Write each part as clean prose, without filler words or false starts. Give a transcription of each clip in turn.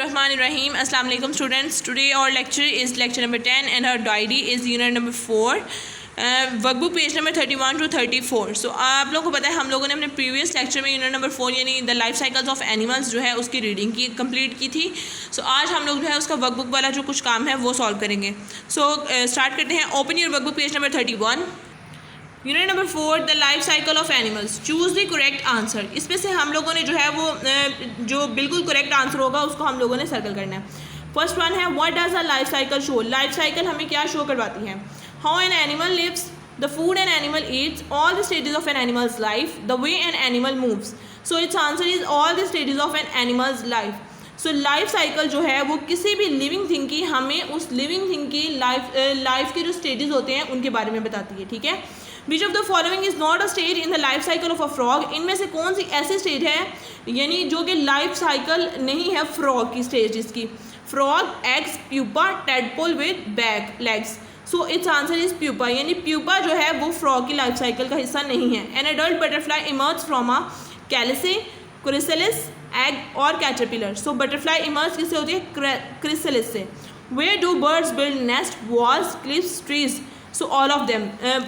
Bismillahirrahmanirrahim. Assalamu alaikum students. Today our lecture is lecture number 10 and our diary is unit number 4. Workbook page number 31 to 34. सो आप लोगों को पता है हम लोगों ने अपने प्रीवियस लेक्चर में यूनिट नंबर 4 यानी the life cycles of animals जो है उसकी रीडिंग की कंप्लीट की थी. सो आज हम लोग जो है उसका वर्कबुक वाला जो कुछ काम है वो सॉल्व करेंगे. सो स्टार्ट करते हैं. Open your workbook page number 31. Unit number 4 the life cycle of animals. Choose the correct answer. इसमें से हम लोगों ने जो है वो जो बिल्कुल करेक्ट आंसर होगा उसको हम लोगों ने सर्कल करना है. फर्स्ट वन है what does a life cycle show. Life cycle हमें क्या शो करवाती है. How an animal lives, the food an animal eats, all the stages of an animal's life, the way an animal moves. So its answer is all the stages of an animal's life. So life cycle जो है वो किसी भी living thing की हमें उस living thing की life के जो स्टेजेस होते हैं उनके बारे में बताती है. ठीक है. Which of the following is not a stage in the life cycle of a frog. इनमें से कौन सी ऐसी स्टेज है यानी जो कि लाइफ साइकिल नहीं है फ्रॉग की स्टेज जिसकी. Frog, eggs, pupa, tadpole with back legs. So it's answer is pupa यानी प्यूपा जो है वो फ्रॉग की लाइफ साइकिल का हिस्सा नहीं है. An adult butterfly emerge from a कैलिसे, क्रिसलिस, एग और कैटरपिलर. सो बटरफ्लाई इमर्ज किससे होती है. क्रिसलिस से. Where do birds build nest, walls, cliffs, trees. So all of them.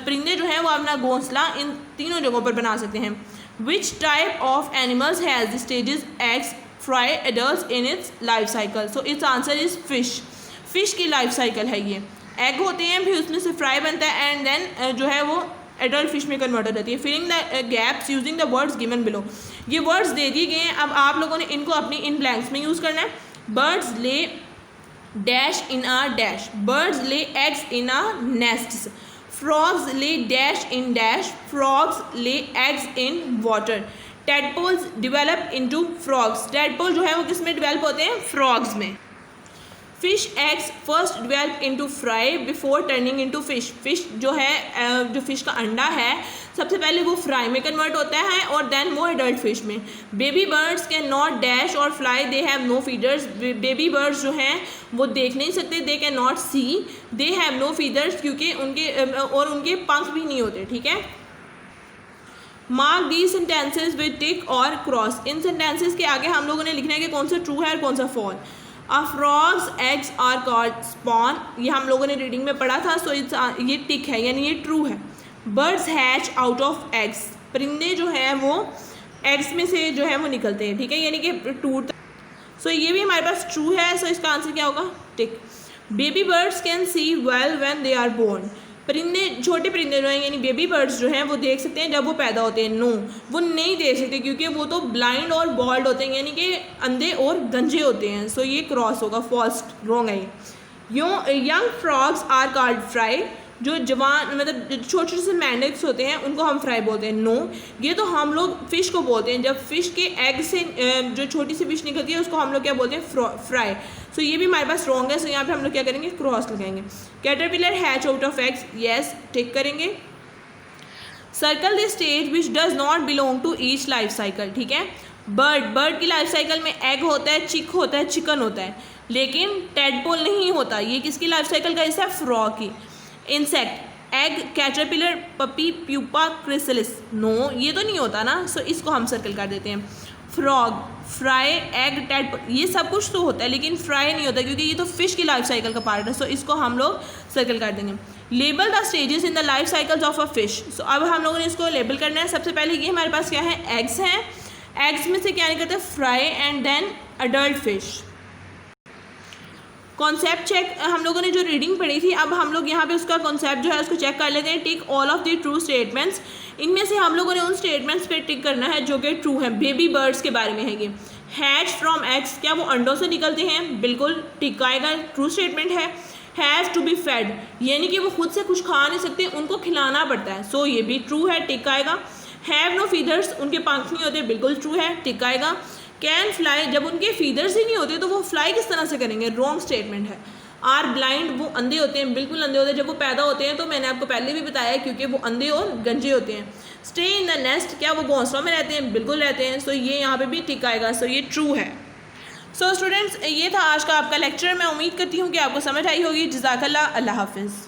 परिंदे जो हैं वो अपना घोंसला इन तीनों जगहों पर बना सकते हैं. Which type of animals has the stages eggs, fry, adult in its life cycle. So it's answer is fish. Fish की लाइफ साइकिल है ये. एग होते हैं फिर उसमें से फ्राई बनता है एंड देन जो है वो एडल्ट फिश में कन्वर्ट हो जाती है. Filling the gaps using the words given below. ये वर्ड्स दे दिए गए हैं. अब आप लोगों ने इनको अपनी इन ब्लैंक्स में यूज़ करना है. Birds lay dash in a dash. Birds lay eggs in a nests. Frogs lay dash in dash. Frogs lay eggs in water. Tadpoles develop into frogs. Tadpole जो है वो किस में डिवेलप होते हैं. फ्रॉग्स में. Fish eggs first develop into fry before turning into fish. Fish जो है जो फिश का अंडा है सबसे पहले वो फ्राई में कन्वर्ट होता है और देन वो एडल्ट फिश में. Baby birds can not dash और fly, they have no feathers. Baby birds जो हैं वो देख नहीं सकते. They can not see, they have no feathers क्योंकि उनके पंख भी नहीं होते. ठीक है. Mark the sentences with tick और क्रॉस. इन सेंटेंसेज के आगे हम लोगों ने लिखना है कि कौन सा ट्रू है और कौन सा fall. A frog's eggs are called spawn. ये हम लोगों ने रीडिंग में पढ़ा था. सो ये टिक है यानी ये ट्रू है. Birds hatch out of eggs. परिंदे जो है वो एग्स में से जो है वो निकलते हैं. ठीक है यानी कि टूट. सो ये भी हमारे पास ट्रू है. सो इसका आंसर क्या होगा. टिक. Baby birds can see well when they are born. परिंदे छोटे परिंदे जो हैं यानी बेबी बर्ड्स जो हैं वो देख सकते हैं जब वो पैदा होते हैं. नो वो नहीं देख सकते क्योंकि वो तो ब्लाइंड और बॉल्ड होते हैं यानी कि अंधे और गंजे होते हैं. सो ये क्रॉस होगा. फॉल्स रॉन्ग है ये. Young frogs are called fry. जो जवान मतलब छोटे छोटे से मैंडेक्स होते हैं उनको हम फ्राई बोलते हैं. नो ये तो हम लोग फ़िश को बोलते हैं. जब फ़िश के एग से जो छोटी सी फिश निकलती है उसको हम लोग क्या बोलते हैं. फ्राई. सो ये भी हमारे पास रॉन्ग है. सो यहाँ पे हम लोग क्या करेंगे. क्रॉस लगाएंगे. Caterpillar hatch out of eggs. Yes tick करेंगे. Circle the stage which does not belong to each life cycle. ठीक है. बर्ड की लाइफ साइकिल में एग होता है, चिक होता है, चिकन होता है, लेकिन टेडपोल नहीं होता. ये किसकी लाइफ साइकिल का हिस्सा है. फ्रॉग की. Insect egg, caterpillar, puppy, pupa, chrysalis. No ये तो नहीं होता ना. सो इसको हम सर्कल कर देते हैं. फ्रॉग, फ्राई, एग, टेडपोल ये सब कुछ तो होता है लेकिन फ्राई नहीं होता क्योंकि ये तो फिश की लाइफ साइकिल का पार्ट है. सो इसको हम लोग सर्कल कर देंगे. Label the stages in the life cycles of a fish. So अब हम लोगों ने इसको लेबल करना है. सबसे पहले ये हमारे पास क्या है. एग्स हैं. एग्स में से क्या निकलता है. Fry and then adult fish. Concept check. हम लोगों ने जो रीडिंग पढ़ी थी अब हम लोग यहाँ पे उसका कॉन्सेप्ट जो है उसको चेक कर लेते हैं. Tick all of the true statements. इनमें से हम लोगों ने उन स्टेटमेंट्स पे टिक करना है जो कि ट्रू है. बेबी बर्ड्स के बारे में है ये. हैच फ्रॉम एग्स क्या वो अंडों से निकलते हैं. बिल्कुल टिक आएगा. ट्रू स्टेटमेंट है. हैज़ टू बी फेड यानी कि वो खुद से कुछ खा नहीं सकते, उनको खिलाना पड़ता है. सो ये भी ट्रू है. टिक आएगा. हैव नो फीदर्स उनके पंख नहीं होते. बिल्कुल ट्रू है. टिक आएगा. कैन फ्लाई जब उनके फीदर्स ही नहीं होते तो वो फ्लाई किस तरह से करेंगे. रॉन्ग स्टेटमेंट है. आर ब्लाइंड वो अंधे होते हैं. बिल्कुल अंधे होते हैं. जब वो पैदा होते हैं तो मैंने आपको पहले भी बताया क्योंकि वो अंधे और गंजे होते हैं. स्टे इन द नेस्ट क्या वो घोंसलों में रहते हैं. बिल्कुल रहते हैं. सो ये यहाँ पे भी टिक आएगा. सो ये ट्रू है. सो स्टूडेंट्स ये था आज का आपका लेक्चर. मैं उम्मीद करती हूँ कि आपको समझ आई होगी. जज़ाकल्लाह. अल्लाह हाफिज़.